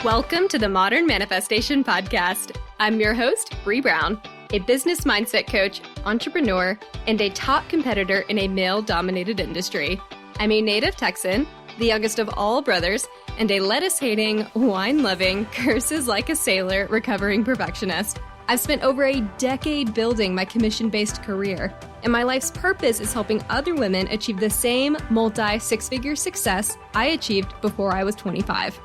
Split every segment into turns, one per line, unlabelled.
Welcome to the Modern Manifestation Podcast. I'm your host, Bree Brown, a business mindset coach, entrepreneur, and a top competitor in a male-dominated industry. I'm a native Texan, the youngest of all brothers, and a lettuce-hating, wine-loving, curses-like-a-sailor recovering perfectionist. I've spent over a decade building my commission-based career, and my life's purpose is helping other women achieve the same multi-six-figure success I achieved before I was 25.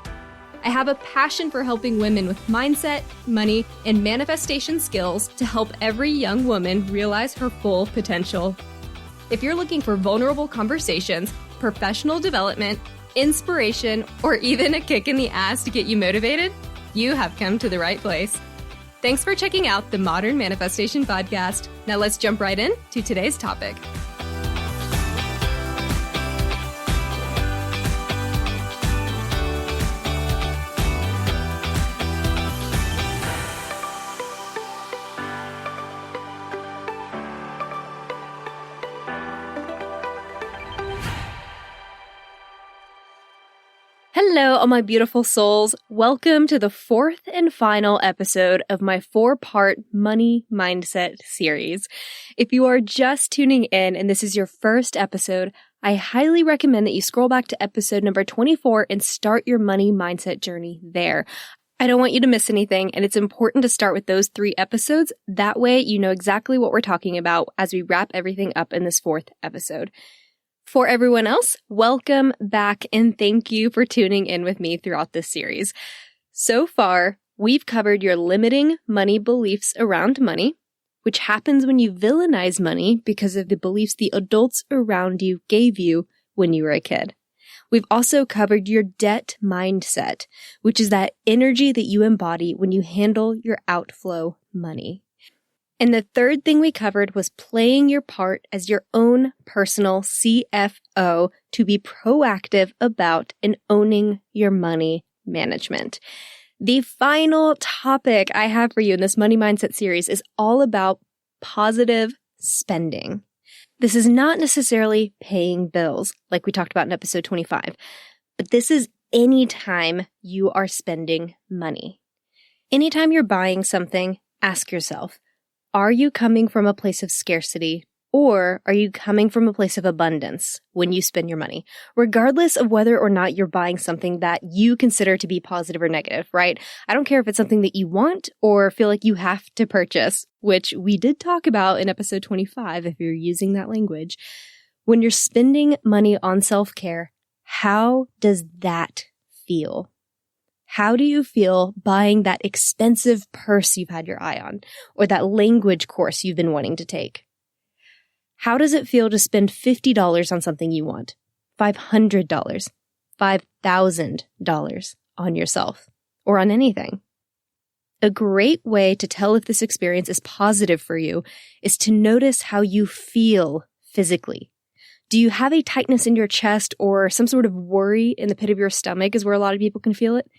I have a passion for helping women with mindset, money, and manifestation skills to help every young woman realize her full potential. If you're looking for vulnerable conversations, professional development, inspiration, or even a kick in the ass to get you motivated, you have come to the right place. Thanks for checking out the Modern Manifestation Podcast. Now let's jump right in to today's topic. Hello, all my beautiful souls. Welcome to the fourth and final episode of my 4-part money mindset series. If you are just tuning in and this is your first episode, I highly recommend that you scroll back to episode number 24 and start your money mindset journey there. I don't want you to miss anything, and it's important to start with those 3 episodes. That way, you know exactly what we're talking about as we wrap everything up in this 4th episode. For everyone else, welcome back and thank you for tuning in with me throughout this series. So far, we've covered your limiting money beliefs around money, which happens when you villainize money because of the beliefs the adults around you gave you when you were a kid. We've also covered your debt mindset, which is that energy that you embody when you handle your outflow money. And the third thing we covered was playing your part as your own personal CFO to be proactive about and owning your money management. The final topic I have for you in this Money Mindset series is all about positive spending. This is not necessarily paying bills like we talked about in episode 25, but this is anytime you are spending money. Anytime you're buying something, ask yourself, are you coming from a place of scarcity or are you coming from a place of abundance when you spend your money? Regardless of whether or not you're buying something that you consider to be positive or negative, right? I don't care if it's something that you want or feel like you have to purchase, which we did talk about in episode 25 if you're using that language. When you're spending money on self-care, how does that feel? How do you feel buying that expensive purse you've had your eye on, or that language course you've been wanting to take? How does it feel to spend $50 on something you want, $500, $5,000 on yourself, or on anything? A great way to tell if this experience is positive for you is to notice how you feel physically. Do you have a tightness in your chest or some sort of worry in the pit of your stomach is where a lot of people can feel it?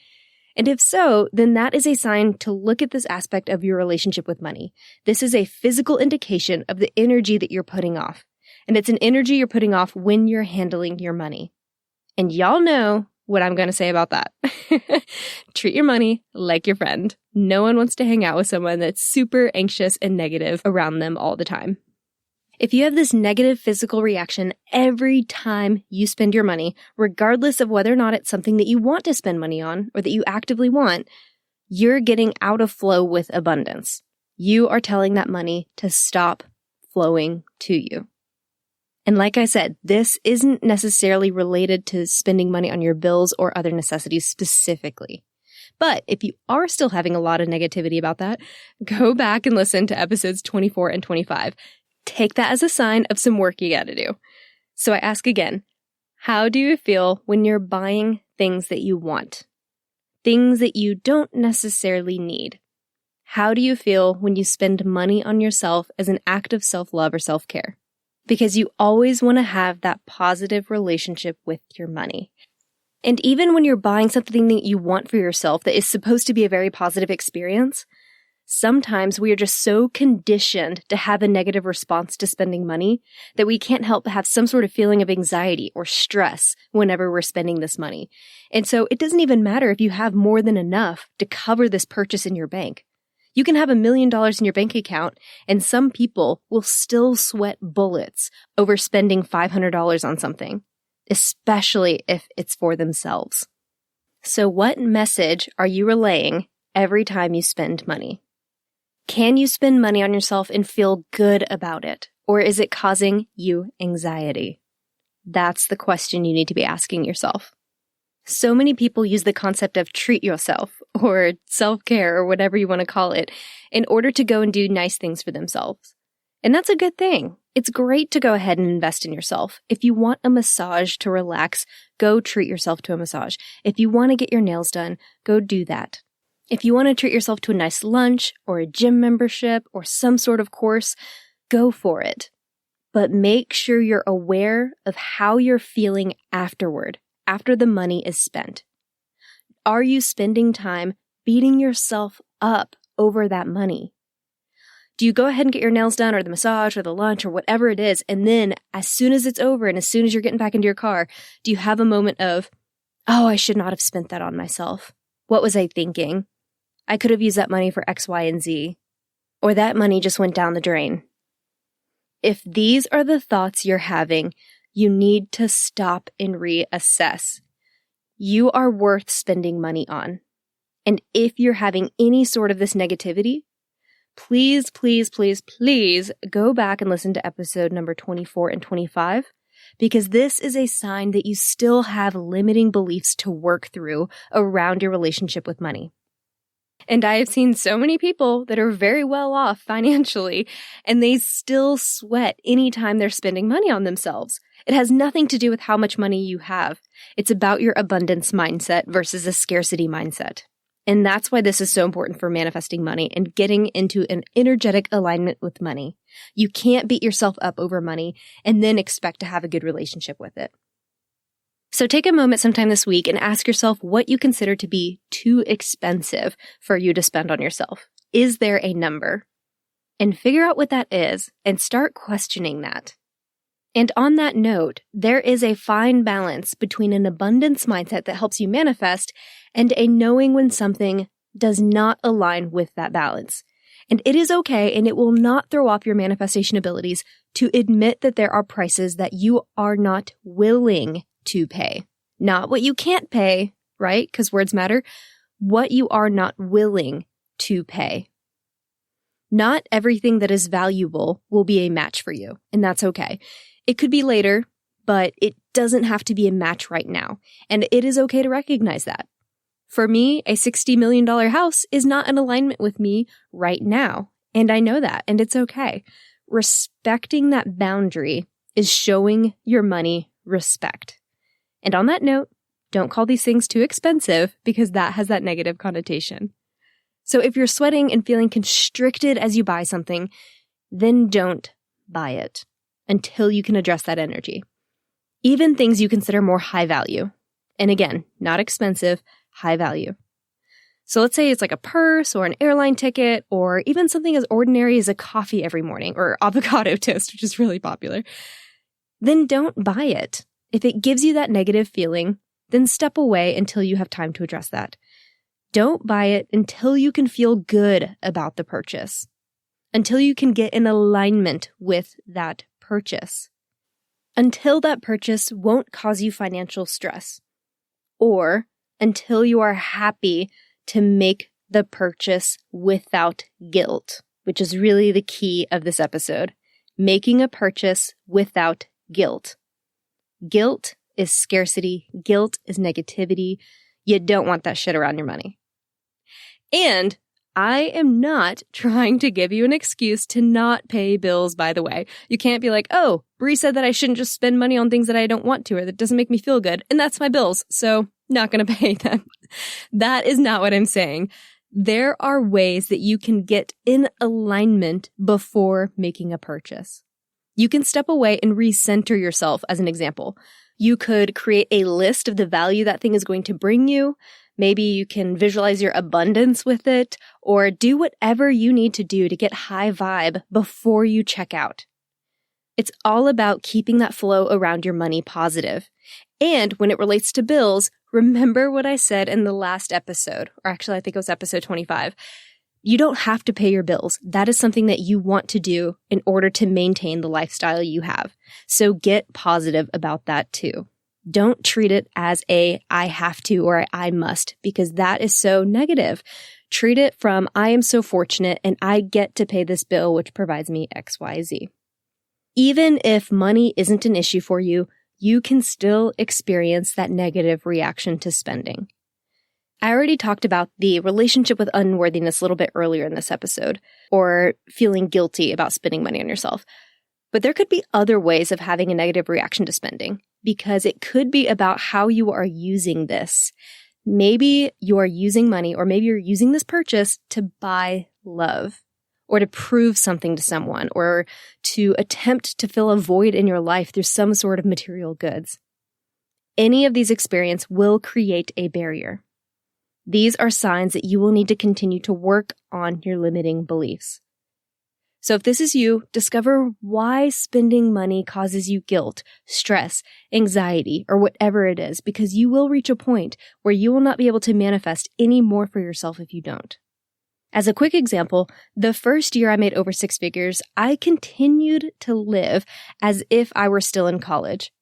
And if so, then that is a sign to look at this aspect of your relationship with money. This is a physical indication of the energy that you're putting off. And it's an energy you're putting off when you're handling your money. And y'all know what I'm going to say about that. Treat your money like your friend. No one wants to hang out with someone that's super anxious and negative around them all the time. If you have this negative physical reaction every time you spend your money, regardless of whether or not it's something that you want to spend money on or that you actively want, you're getting out of flow with abundance. You are telling that money to stop flowing to you. And like I said, this isn't necessarily related to spending money on your bills or other necessities specifically. But if you are still having a lot of negativity about that, go back and listen to episodes 24 and 25. Take that as a sign of some work you got to do. So I ask again, how do you feel when you're buying things that you want? Things that you don't necessarily need? How do you feel when you spend money on yourself as an act of self-love or self-care? Because you always want to have that positive relationship with your money. And even when you're buying something that you want for yourself that is supposed to be a very positive experience, Sometimes we are just so conditioned to have a negative response to spending money that we can't help but have some sort of feeling of anxiety or stress whenever we're spending this money. And so it doesn't even matter if you have more than enough to cover this purchase in your bank. You can have $1 million in your bank account, and some people will still sweat bullets over spending $500 on something, especially if it's for themselves. So what message are you relaying every time you spend money? Can you spend money on yourself and feel good about it? Or is it causing you anxiety? That's the question you need to be asking yourself. So many people use the concept of treat yourself or self-care or whatever you want to call it in order to go and do nice things for themselves. And that's a good thing. It's great to go ahead and invest in yourself. If you want a massage to relax, go treat yourself to a massage. If you want to get your nails done, go do that. If you want to treat yourself to a nice lunch or a gym membership or some sort of course, go for it. But make sure you're aware of how you're feeling afterward, after the money is spent. Are you spending time beating yourself up over that money? Do you go ahead and get your nails done or the massage or the lunch or whatever it is, and then as soon as it's over and as soon as you're getting back into your car, do you have a moment of, oh, I should not have spent that on myself. What was I thinking? I could have used that money for X, Y, and Z. Or that money just went down the drain. If these are the thoughts you're having, you need to stop and reassess. You are worth spending money on. And if you're having any sort of this negativity, please, please, please, please go back and listen to episode number 24 and 25, because this is a sign that you still have limiting beliefs to work through around your relationship with money. And I have seen so many people that are very well off financially, and they still sweat anytime they're spending money on themselves. It has nothing to do with how much money you have. It's about your abundance mindset versus a scarcity mindset. And that's why this is so important for manifesting money and getting into an energetic alignment with money. You can't beat yourself up over money and then expect to have a good relationship with it. So take a moment sometime this week and ask yourself what you consider to be too expensive for you to spend on yourself. Is there a number? And figure out what that is and start questioning that. And on that note, there is a fine balance between an abundance mindset that helps you manifest and a knowing when something does not align with that balance. And it is okay, and it will not throw off your manifestation abilities to admit that there are prices that you are not willing to pay. Not what you can't pay, right? Because words matter. What you are not willing to pay. Not everything that is valuable will be a match for you, and that's okay. It could be later, but it doesn't have to be a match right now, and it is okay to recognize that. For me, a $60 million house is not in alignment with me right now, and I know that, and it's okay. Respecting that boundary is showing your money respect. And on that note, don't call these things too expensive because that has that negative connotation. So if you're sweating and feeling constricted as you buy something, then don't buy it until you can address that energy. Even things you consider more high value. And again, not expensive, high value. So let's say it's like a purse or an airline ticket or even something as ordinary as a coffee every morning or avocado toast, which is really popular. Then don't buy it. If it gives you that negative feeling, then step away until you have time to address that. Don't buy it until you can feel good about the purchase, until you can get in alignment with that purchase, until that purchase won't cause you financial stress, or until you are happy to make the purchase without guilt, which is really the key of this episode. Making a purchase without guilt. Guilt is scarcity. Guilt is negativity. You don't want that shit around your money. And I am not trying to give you an excuse to not pay bills, by the way. You can't be like, oh, Bree said that I shouldn't just spend money on things that I don't want to or that doesn't make me feel good, and that's my bills, so not going to pay them. That is not what I'm saying. There are ways that you can get in alignment before making a purchase. You can step away and recenter yourself, as an example. You could create a list of the value that thing is going to bring you. Maybe you can visualize your abundance with it, or do whatever you need to do to get high vibe before you check out. It's all about keeping that flow around your money positive. And when it relates to bills, remember what I said in the last episode, or actually I think it was episode 25. You don't have to pay your bills. That is something that you want to do in order to maintain the lifestyle you have. So get positive about that too. Don't treat it as I have to or I must, because that is so negative. Treat it from I am so fortunate and I get to pay this bill, which provides me XYZ. Even if money isn't an issue for you, you can still experience that negative reaction to spending. I already talked about the relationship with unworthiness a little bit earlier in this episode, or feeling guilty about spending money on yourself. But there could be other ways of having a negative reaction to spending, because it could be about how you are using this. Maybe you are using money, or maybe you're using this purchase to buy love, or to prove something to someone, or to attempt to fill a void in your life through some sort of material goods. Any of these experiences will create a barrier. These are signs that you will need to continue to work on your limiting beliefs. So if this is you, discover why spending money causes you guilt, stress, anxiety, or whatever it is, because you will reach a point where you will not be able to manifest any more for yourself if you don't. As a quick example, the first year I made over 6 figures, I continued to live as if I were still in college.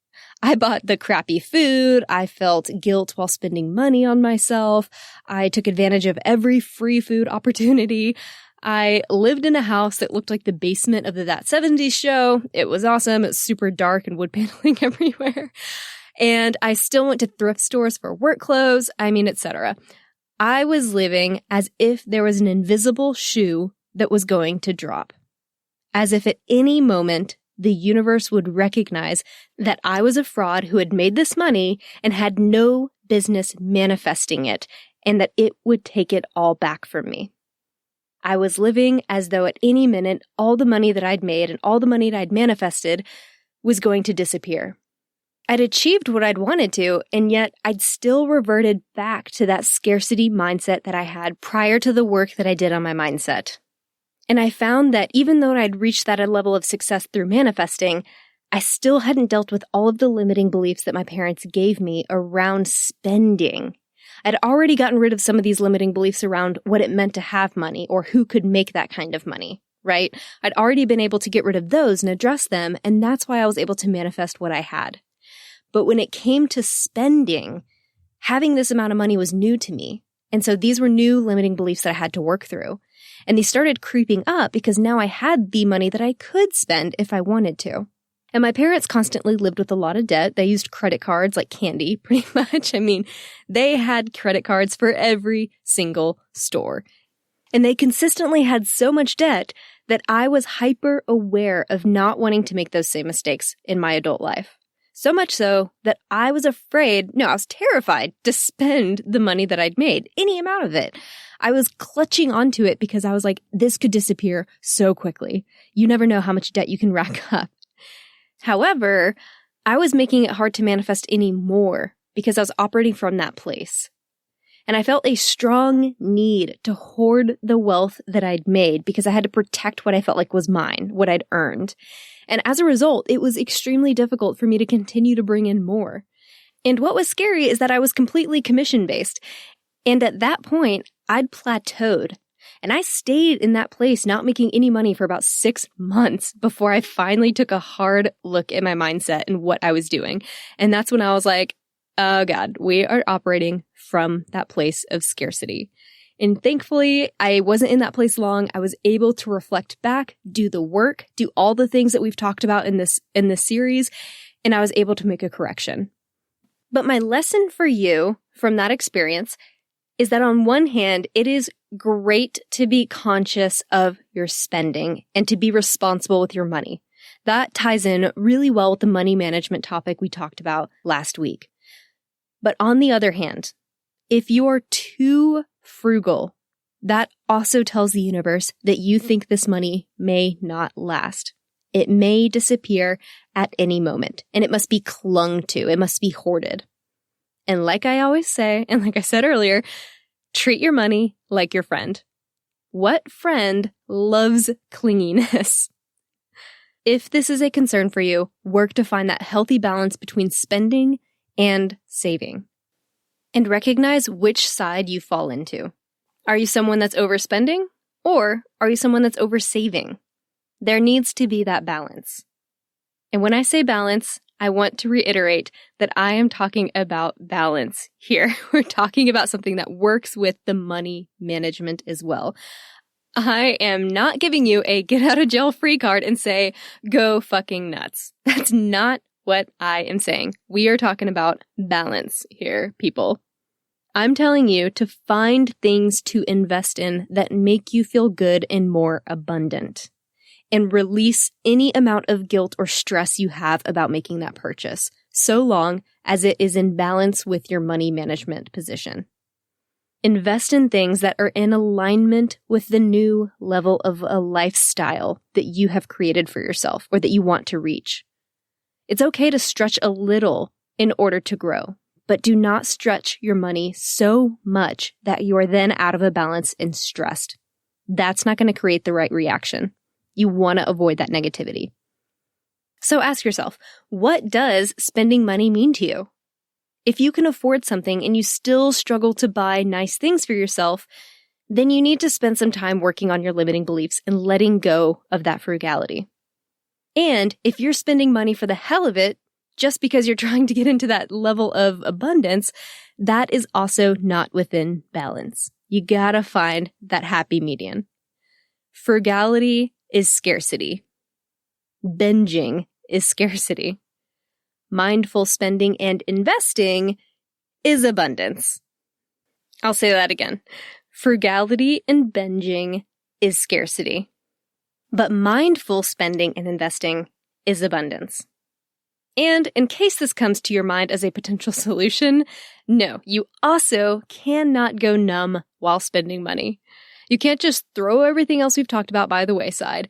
I bought the crappy food. I felt guilt while spending money on myself. I took advantage of every free food opportunity. I lived in a house that looked like the basement of the That 70s Show. It was awesome. It's super dark and wood paneling everywhere. And I still went to thrift stores for work clothes. Etc. I was living as if there was an invisible shoe that was going to drop. As if at any moment, the universe would recognize that I was a fraud who had made this money and had no business manifesting it, and that it would take it all back from me. I was living as though at any minute, all the money that I'd made and all the money that I'd manifested was going to disappear. I'd achieved what I'd wanted to, and yet I'd still reverted back to that scarcity mindset that I had prior to the work that I did on my mindset. And I found that even though I'd reached that level of success through manifesting, I still hadn't dealt with all of the limiting beliefs that my parents gave me around spending. I'd already gotten rid of some of these limiting beliefs around what it meant to have money or who could make that kind of money, right? I'd already been able to get rid of those and address them, and that's why I was able to manifest what I had. But when it came to spending, having this amount of money was new to me. And so these were new limiting beliefs that I had to work through. And they started creeping up because now I had the money that I could spend if I wanted to. And my parents constantly lived with a lot of debt. They used credit cards like candy, pretty much. They had credit cards for every single store. And they consistently had so much debt that I was hyper aware of not wanting to make those same mistakes in my adult life. So much so that I was terrified to spend the money that I'd made, any amount of it. I was clutching onto it because I was like, this could disappear so quickly. You never know how much debt you can rack up. However, I was making it hard to manifest any more because I was operating from that place. And I felt a strong need to hoard the wealth that I'd made because I had to protect what I felt like was mine, what I'd earned. And as a result, it was extremely difficult for me to continue to bring in more. And what was scary is that I was completely commission-based. And at that point, I'd plateaued. And I stayed in that place not making any money for about 6 months before I finally took a hard look at my mindset and what I was doing. And that's when I was like, oh God, we are operating from that place of scarcity. And thankfully, I wasn't in that place long. I was able to reflect back, do the work, do all the things that we've talked about in this series, and I was able to make a correction. But my lesson for you from that experience is that on one hand, it is great to be conscious of your spending and to be responsible with your money. That ties in really well with the money management topic we talked about last week. But on the other hand, if you are too frugal, that also tells the universe that you think this money may not last. It may disappear at any moment, and it must be clung to. It must be hoarded. And like I always say, and like I said earlier, treat your money like your friend. What friend loves clinginess? If this is a concern for you, work to find that healthy balance between spending and saving. And recognize which side you fall into. Are you someone that's overspending? Or are you someone that's oversaving? There needs to be that balance. And when I say balance, I want to reiterate that I am talking about balance here. We're talking about something that works with the money management as well. I am not giving you a get out of jail free card and say, go fucking nuts. That's not what I am saying. We are talking about balance here, people. I'm telling you to find things to invest in that make you feel good and more abundant, and release any amount of guilt or stress you have about making that purchase, so long as it is in balance with your money management position. Invest in things that are in alignment with the new level of a lifestyle that you have created for yourself or that you want to reach. It's okay to stretch a little in order to grow, but do not stretch your money so much that you are then out of a balance and stressed. That's not going to create the right reaction. You want to avoid that negativity. So ask yourself, what does spending money mean to you? If you can afford something and you still struggle to buy nice things for yourself, then you need to spend some time working on your limiting beliefs and letting go of that frugality. And if you're spending money for the hell of it, just because you're trying to get into that level of abundance, that is also not within balance. You gotta find that happy median. Frugality is scarcity. Binging is scarcity. Mindful spending and investing is abundance. I'll say that again. Frugality and binging is scarcity. But mindful spending and investing is abundance. And in case this comes to your mind as a potential solution, no, you also cannot go numb while spending money. You can't just throw everything else we've talked about by the wayside.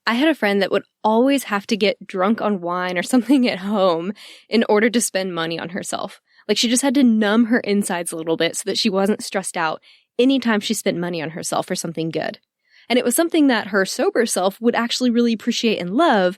I had a friend that would always have to get drunk on wine or something at home in order to spend money on herself. Like she just had to numb her insides a little bit so that she wasn't stressed out anytime she spent money on herself for something good. And it was something that her sober self would actually really appreciate and love,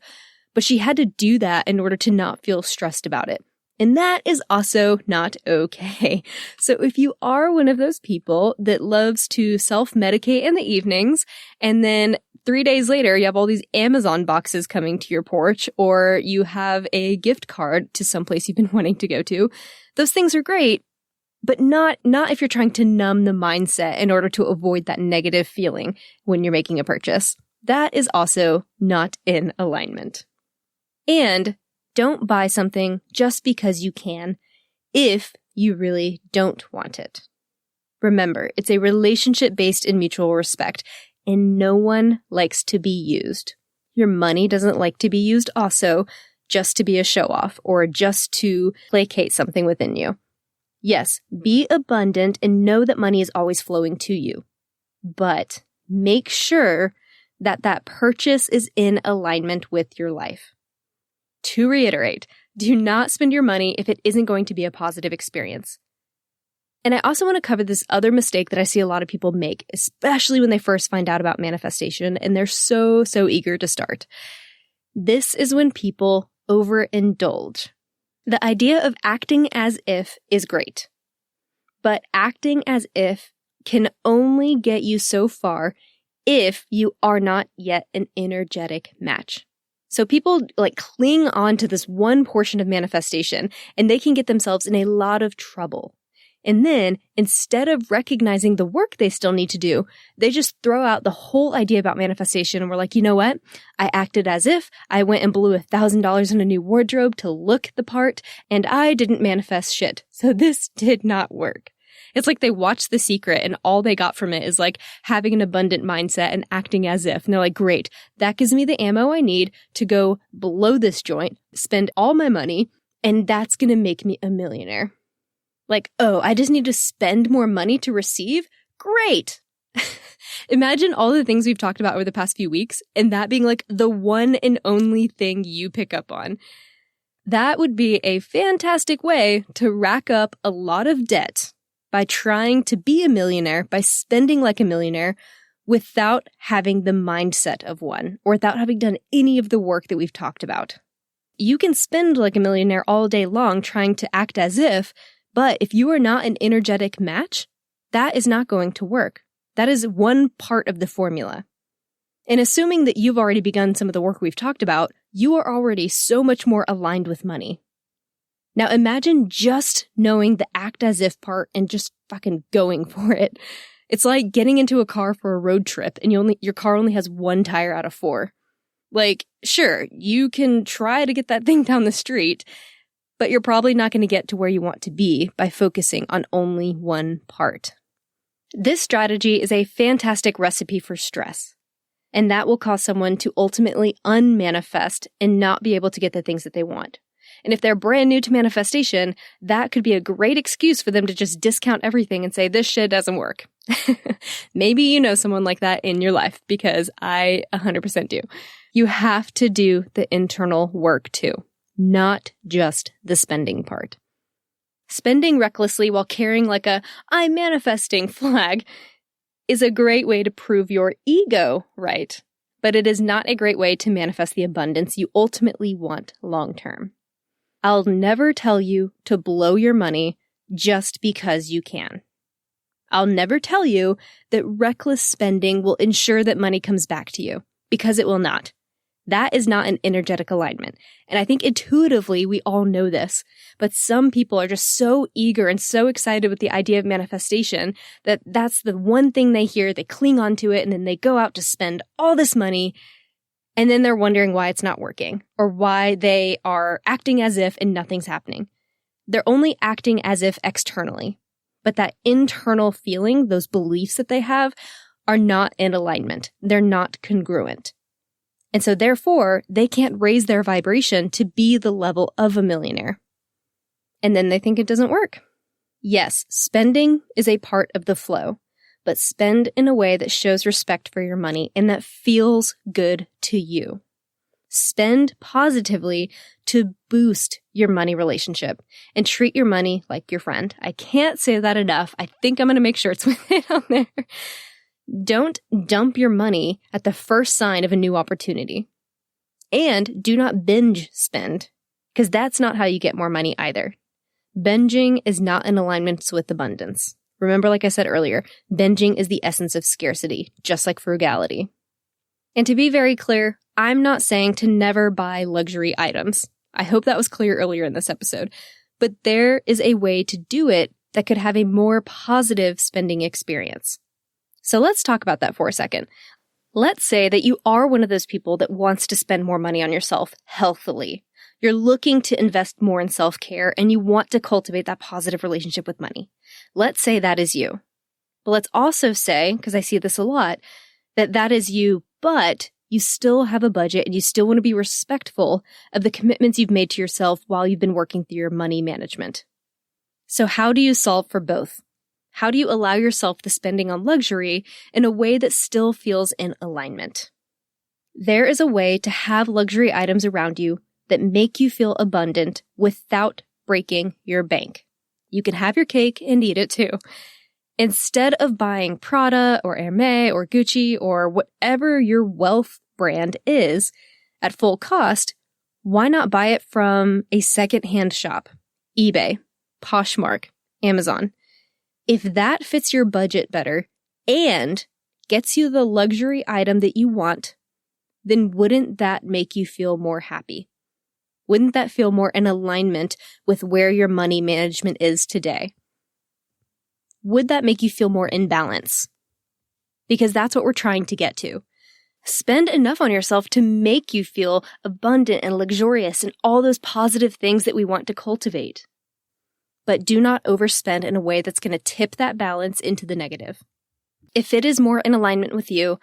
but she had to do that in order to not feel stressed about it. And that is also not okay. So if you are one of those people that loves to self-medicate in the evenings, and then 3 days later you have all these Amazon boxes coming to your porch, or you have a gift card to someplace you've been wanting to go to, those things are great, but not if you're trying to numb the mindset in order to avoid that negative feeling when you're making a purchase. That is also not in alignment. And don't buy something just because you can if you really don't want it. Remember, it's a relationship based in mutual respect, and no one likes to be used. Your money doesn't like to be used also just to be a show off or just to placate something within you. Yes, be abundant and know that money is always flowing to you, but make sure that that purchase is in alignment with your life. To reiterate, do not spend your money if it isn't going to be a positive experience. And I also want to cover this other mistake that I see a lot of people make, especially when they first find out about manifestation and they're so eager to start. This is when people overindulge. The idea of acting as if is great, but acting as if can only get you so far if you are not yet an energetic match. So people cling on to this one portion of manifestation and they can get themselves in a lot of trouble. And then instead of recognizing the work they still need to do, they just throw out the whole idea about manifestation and we're like, you know what? I acted as if I went and blew $1,000 in a new wardrobe to look the part and I didn't manifest shit. So this did not work. It's like they watched The Secret and all they got from it is having an abundant mindset and acting as if. And they're like, great, that gives me the ammo I need to go blow this joint, spend all my money, and that's going to make me a millionaire. Oh, I just need to spend more money to receive? Great. Imagine all the things we've talked about over the past few weeks and that being the one and only thing you pick up on. That would be a fantastic way to rack up a lot of debt by trying to be a millionaire, by spending like a millionaire, without having the mindset of one, or without having done any of the work that we've talked about. You can spend like a millionaire all day long trying to act as if, but if you are not an energetic match, that is not going to work. That is one part of the formula. And assuming that you've already begun some of the work we've talked about, you are already so much more aligned with money. Now imagine just knowing the act as if part and just fucking going for it. It's like getting into a car for a road trip and your car only has one tire out of 4. Like, sure, you can try to get that thing down the street, but you're probably not going to get to where you want to be by focusing on only one part. This strategy is a fantastic recipe for stress, and that will cause someone to ultimately unmanifest and not be able to get the things that they want. And if they're brand new to manifestation, that could be a great excuse for them to just discount everything and say, this shit doesn't work. Maybe you know someone like that in your life, because I 100% do. You have to do the internal work too, not just the spending part. Spending recklessly while carrying like a I'm manifesting flag is a great way to prove your ego right, but it is not a great way to manifest the abundance you ultimately want long term. I'll never tell you to blow your money just because you can. I'll never tell you that reckless spending will ensure that money comes back to you, because it will not. That is not an energetic alignment. And I think intuitively we all know this, but some people are just so eager and so excited with the idea of manifestation that that's the one thing they hear, they cling onto it, and then they go out to spend all this money, and then they're wondering why it's not working or why they are acting as if and nothing's happening. They're only acting as if externally, but that internal feeling, those beliefs that they have, are not in alignment. They're not congruent. And so therefore, they can't raise their vibration to be the level of a millionaire. And then they think it doesn't work. Yes, spending is a part of the flow, but spend in a way that shows respect for your money and that feels good to you. Spend positively to boost your money relationship and treat your money like your friend. I can't say that enough. I think I'm going to make sure it's with it on there. Don't dump your money at the first sign of a new opportunity. And do not binge spend, because that's not how you get more money either. Binging is not in alignment with abundance. Remember, like I said earlier, binging is the essence of scarcity, just like frugality. And to be very clear, I'm not saying to never buy luxury items. I hope that was clear earlier in this episode. But there is a way to do it that could have a more positive spending experience. So let's talk about that for a second. Let's say that you are one of those people that wants to spend more money on yourself healthily. You're looking to invest more in self-care and you want to cultivate that positive relationship with money. Let's say that is you. But let's also say, because I see this a lot, that is you, but you still have a budget and you still want to be respectful of the commitments you've made to yourself while you've been working through your money management. So how do you solve for both? How do you allow yourself the spending on luxury in a way that still feels in alignment? There is a way to have luxury items around you that make you feel abundant without breaking your bank. You can have your cake and eat it too. Instead of buying Prada or Hermès or Gucci or whatever your wealth brand is at full cost, why not buy it from a secondhand shop? eBay, Poshmark, Amazon. If that fits your budget better and gets you the luxury item that you want, then wouldn't that make you feel more happy? Wouldn't that feel more in alignment with where your money management is today? Would that make you feel more in balance? Because that's what we're trying to get to. Spend enough on yourself to make you feel abundant and luxurious and all those positive things that we want to cultivate. But do not overspend in a way that's going to tip that balance into the negative. If it is more in alignment with you,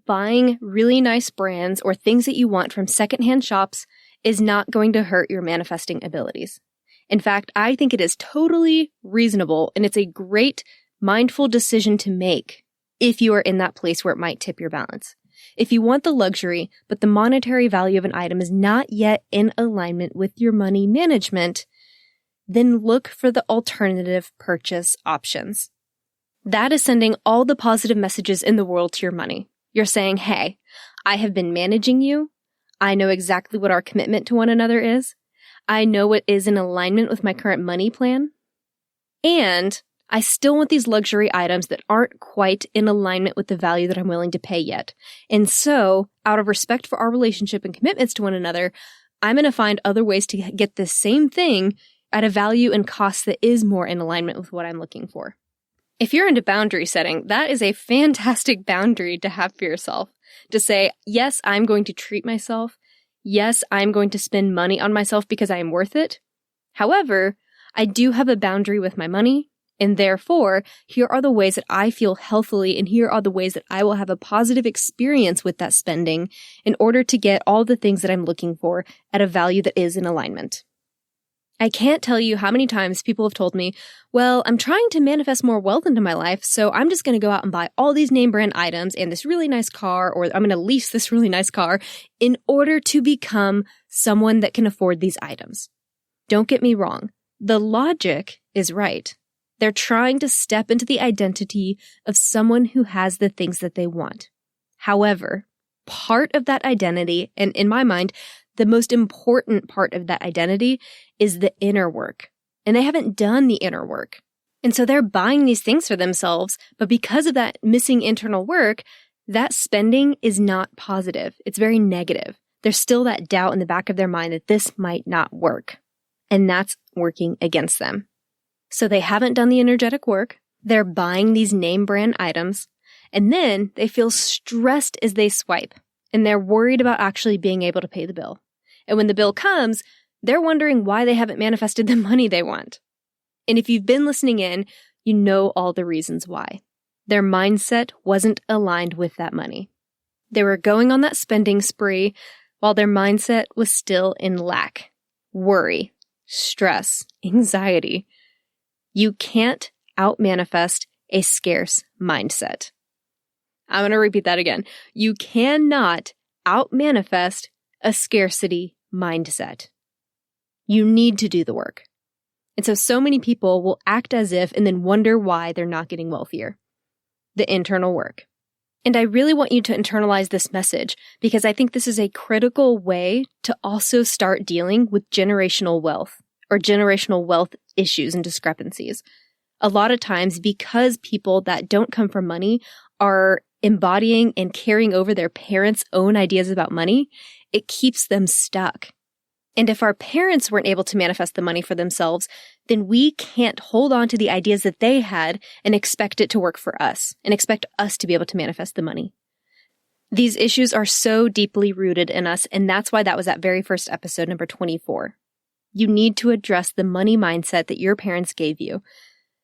buying really nice brands or things that you want from secondhand shops is not going to hurt your manifesting abilities. In fact, I think it is totally reasonable and it's a great mindful decision to make if you are in that place where it might tip your balance. If you want the luxury, but the monetary value of an item is not yet in alignment with your money management, then look for the alternative purchase options. That is sending all the positive messages in the world to your money. You're saying, hey, I have been managing you. I know exactly what our commitment to one another is. I know what is in alignment with my current money plan. And I still want these luxury items that aren't quite in alignment with the value that I'm willing to pay yet. And so, out of respect for our relationship and commitments to one another, I'm going to find other ways to get the same thing at a value and cost that is more in alignment with what I'm looking for. If you're into boundary setting, that is a fantastic boundary to have for yourself. To say, yes, I'm going to treat myself. Yes, I'm going to spend money on myself because I am worth it. However, I do have a boundary with my money, and therefore, here are the ways that I feel healthily, and here are the ways that I will have a positive experience with that spending in order to get all the things that I'm looking for at a value that is in alignment. I can't tell you how many times people have told me, well, I'm trying to manifest more wealth into my life, so I'm just going to go out and buy all these name brand items and this really nice car, or I'm going to lease this really nice car in order to become someone that can afford these items. Don't get me wrong. The logic is right. They're trying to step into the identity of someone who has the things that they want. However, part of that identity, and in my mind, the most important part of that identity is the inner work. And they haven't done the inner work. And so they're buying these things for themselves, but because of that missing internal work, that spending is not positive. It's very negative. There's still that doubt in the back of their mind that this might not work. And that's working against them. So they haven't done the energetic work. They're buying these name brand items. And then they feel stressed as they swipe. And they're worried about actually being able to pay the bill. And when the bill comes, they're wondering why they haven't manifested the money they want. And if you've been listening in, you know all the reasons why. Their mindset wasn't aligned with that money. They were going on that spending spree while their mindset was still in lack, worry, stress, anxiety. You can't out-manifest a scarce mindset. I'm going to repeat that again. You cannot out-manifest a scarcity mindset. You need to do the work. And so many people will act as if and then wonder why they're not getting wealthier. The internal work. And I really want you to internalize this message because I think this is a critical way to also start dealing with generational wealth or generational wealth issues and discrepancies. A lot of times, because people that don't come from money are embodying and carrying over their parents' own ideas about money, it keeps them stuck. And if our parents weren't able to manifest the money for themselves, then we can't hold on to the ideas that they had and expect it to work for us and expect us to be able to manifest the money. These issues are so deeply rooted in us, and that's why that was that very first episode, number 24. You need to address the money mindset that your parents gave you.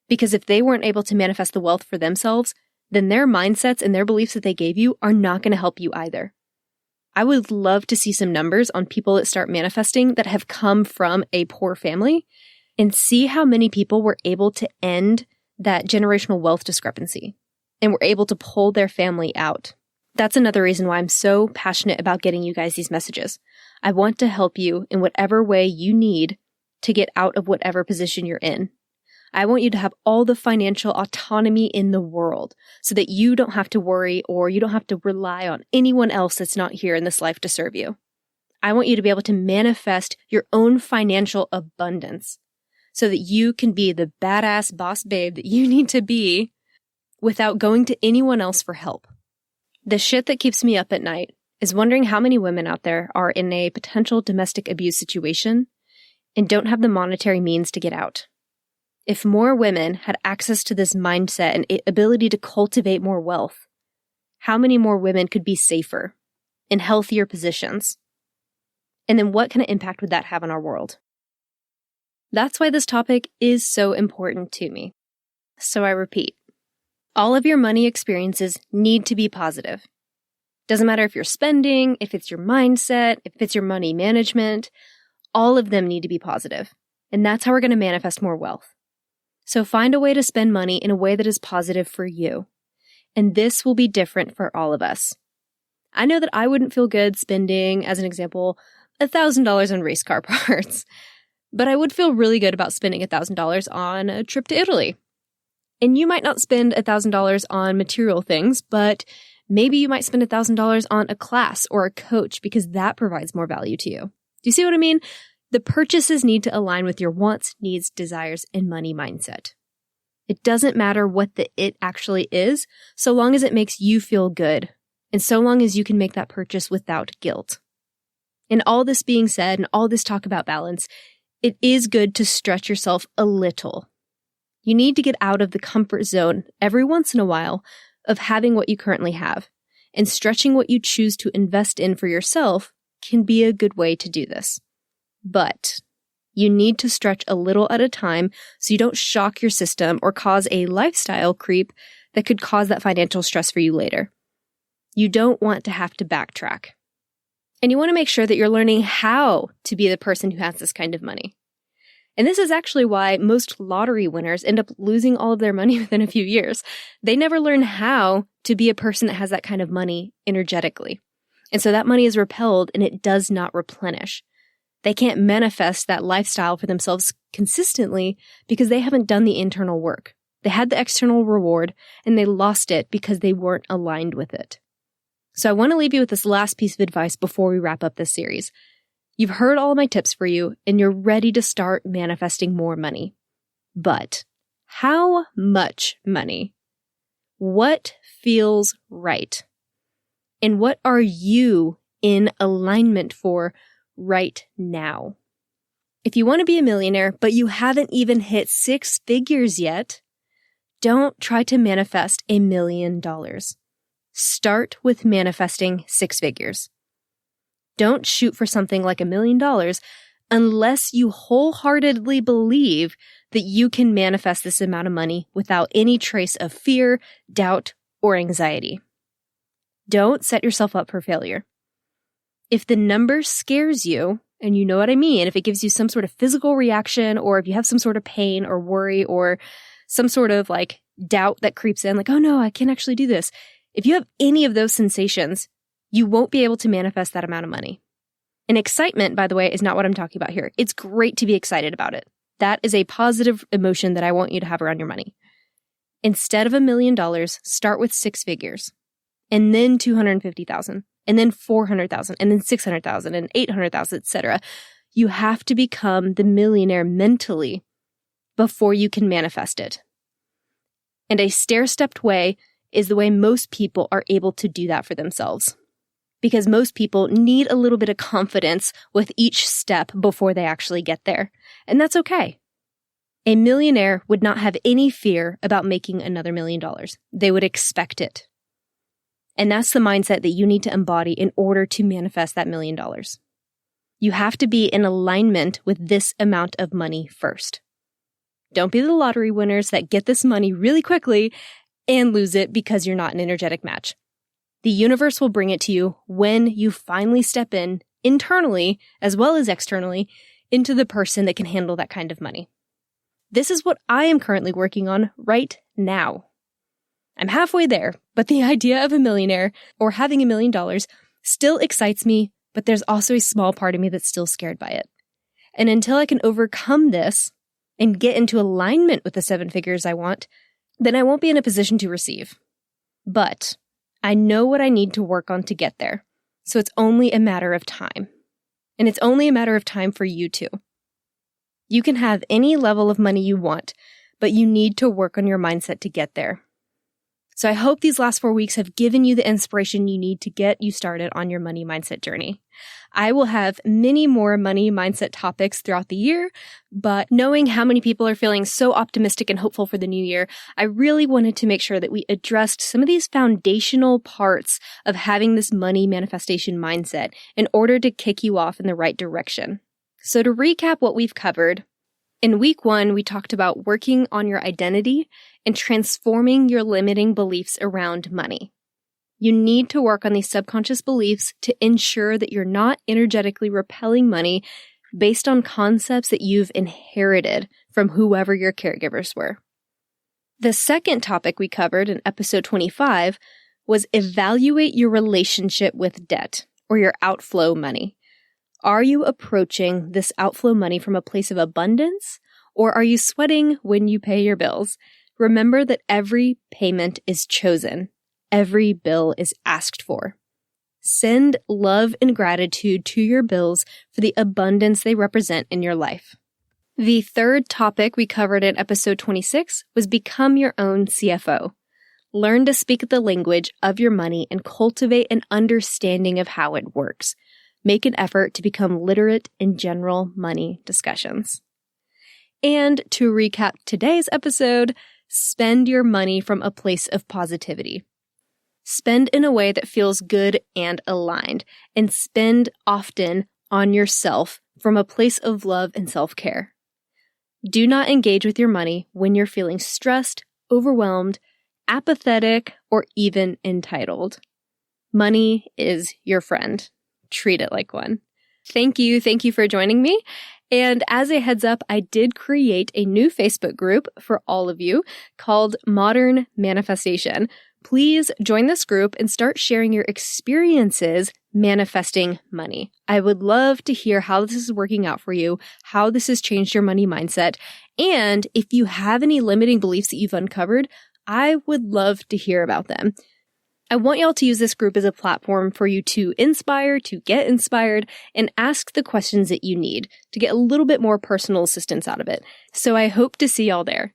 Because if they weren't able to manifest the wealth for themselves, then their mindsets and their beliefs that they gave you are not going to help you either. I would love to see some numbers on people that start manifesting that have come from a poor family and see how many people were able to end that generational wealth discrepancy and were able to pull their family out. That's another reason why I'm so passionate about getting you guys these messages. I want to help you in whatever way you need to get out of whatever position you're in. I want you to have all the financial autonomy in the world so that you don't have to worry or you don't have to rely on anyone else that's not here in this life to serve you. I want you to be able to manifest your own financial abundance so that you can be the badass boss babe that you need to be without going to anyone else for help. The shit that keeps me up at night is wondering how many women out there are in a potential domestic abuse situation and don't have the monetary means to get out. If more women had access to this mindset and ability to cultivate more wealth, how many more women could be safer, in healthier positions? And then what kind of impact would that have on our world? That's why this topic is so important to me. So I repeat, all of your money experiences need to be positive. Doesn't matter if you're spending, if it's your mindset, if it's your money management, all of them need to be positive. And that's how we're going to manifest more wealth. So find a way to spend money in a way that is positive for you. And this will be different for all of us. I know that I wouldn't feel good spending, as an example, $1,000 on race car parts, but I would feel really good about spending $1,000 on a trip to Italy. And you might not spend $1,000 on material things, but maybe you might spend $1,000 on a class or a coach because that provides more value to you. Do you see what I mean? The purchases need to align with your wants, needs, desires, and money mindset. It doesn't matter what it actually is, so long as it makes you feel good, and so long as you can make that purchase without guilt. And all this being said, and all this talk about balance, it is good to stretch yourself a little. You need to get out of the comfort zone every once in a while of having what you currently have, and stretching what you choose to invest in for yourself can be a good way to do this. But you need to stretch a little at a time so you don't shock your system or cause a lifestyle creep that could cause that financial stress for you later. You don't want to have to backtrack. And you want to make sure that you're learning how to be the person who has this kind of money. And this is actually why most lottery winners end up losing all of their money within a few years. They never learn how to be a person that has that kind of money energetically. And so that money is repelled and it does not replenish. They can't manifest that lifestyle for themselves consistently because they haven't done the internal work. They had the external reward and they lost it because they weren't aligned with it. So I want to leave you with this last piece of advice before we wrap up this series. You've heard all of my tips for you and you're ready to start manifesting more money. But how much money? What feels right? And what are you in alignment for right now? If you want to be a millionaire, but you haven't even hit 6 figures yet, don't try to manifest $1 million. Start with manifesting 6 figures. Don't shoot for something like $1 million unless you wholeheartedly believe that you can manifest this amount of money without any trace of fear, doubt, or anxiety. Don't set yourself up for failure. If the number scares you, and you know what I mean, if it gives you some sort of physical reaction, or if you have some sort of pain or worry or some sort of doubt that creeps in, oh no, I can't actually do this. If you have any of those sensations, you won't be able to manifest that amount of money. And excitement, by the way, is not what I'm talking about here. It's great to be excited about it. That is a positive emotion that I want you to have around your money. Instead of $1 million, start with 6 figures, and then 250,000, and then 400,000, and then 600,000, and 800,000, etc. You have to become the millionaire mentally before you can manifest it. And a stair-stepped way is the way most people are able to do that for themselves. Because most people need a little bit of confidence with each step before they actually get there. And that's okay. A millionaire would not have any fear about making another $1 million. They would expect it. And that's the mindset that you need to embody in order to manifest that $1 million. You have to be in alignment with this amount of money first. Don't be the lottery winners that get this money really quickly and lose it because you're not an energetic match. The universe will bring it to you when you finally step in internally as well as externally into the person that can handle that kind of money. This is what I am currently working on right now. I'm halfway there, but the idea of a millionaire or having $1 million still excites me, but there's also a small part of me that's still scared by it. And until I can overcome this and get into alignment with the 7 figures I want, then I won't be in a position to receive. But I know what I need to work on to get there. So it's only a matter of time. And it's only a matter of time for you too. You can have any level of money you want, but you need to work on your mindset to get there. So I hope these last 4 weeks have given you the inspiration you need to get you started on your money mindset journey. I will have many more money mindset topics throughout the year, but knowing how many people are feeling so optimistic and hopeful for the new year, I really wanted to make sure that we addressed some of these foundational parts of having this money manifestation mindset in order to kick you off in the right direction. So to recap what we've covered, in week 1, we talked about working on your identity and transforming your limiting beliefs around money. You need to work on these subconscious beliefs to ensure that you're not energetically repelling money based on concepts that you've inherited from whoever your caregivers were. The second topic we covered in episode 25 was evaluate your relationship with debt or your outflow money. Are you approaching this outflow money from a place of abundance, or are you sweating when you pay your bills? Remember that every payment is chosen. Every bill is asked for. Send love and gratitude to your bills for the abundance they represent in your life. The third topic we covered in episode 26 was become your own CFO. Learn to speak the language of your money and cultivate an understanding of how it works. Make an effort to become literate in general money discussions. And to recap today's episode, spend your money from a place of positivity. Spend in a way that feels good and aligned, and spend often on yourself from a place of love and self-care. Do not engage with your money when you're feeling stressed, overwhelmed, apathetic, or even entitled. Money is your friend. Treat it like one. Thank you for joining me. And as a heads up, I did create a new Facebook group for all of you called Modern Manifestation. Please join this group and start sharing your experiences manifesting money. I would love to hear how this is working out for you, how this has changed your money mindset, and if you have any limiting beliefs that you've uncovered, I would love to hear about them. I want y'all to use this group as a platform for you to inspire, to get inspired, and ask the questions that you need to get a little bit more personal assistance out of it. So I hope to see y'all there.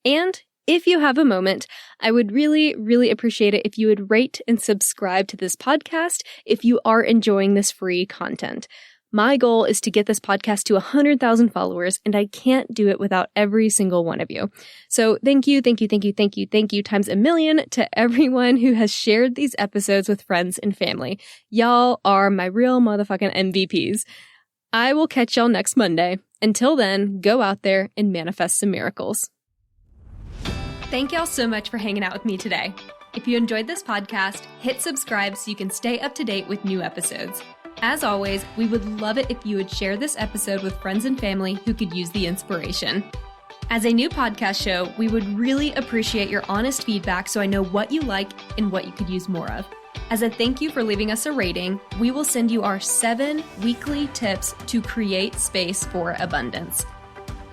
And if you have a moment, I would really, really appreciate it if you would rate and subscribe to this podcast if you are enjoying this free content. My goal is to get this podcast to 100,000 followers, and I can't do it without every single one of you. So thank you times a million to everyone who has shared these episodes with friends and family. Y'all are my real motherfucking MVPs. I will catch y'all next Monday. Until then, go out there and manifest some miracles. Thank y'all so much for hanging out with me today. If you enjoyed this podcast, hit subscribe so you can stay up to date with new episodes. As always, we would love it if you would share this episode with friends and family who could use the inspiration. As a new podcast show, we would really appreciate your honest feedback so I know what you like and what you could use more of. As a thank you for leaving us a rating, we will send you our 7 weekly tips to create space for abundance.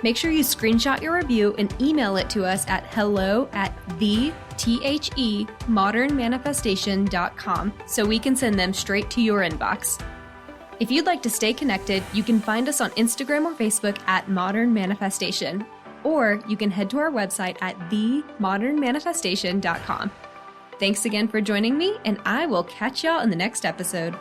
Make sure you screenshot your review and email it to us at hello@modernmanifestation.com so we can send them straight to your inbox. If you'd like to stay connected, you can find us on Instagram or Facebook at Modern Manifestation, or you can head to our website at themodernmanifestation.com. Thanks again for joining me, and I will catch y'all in the next episode.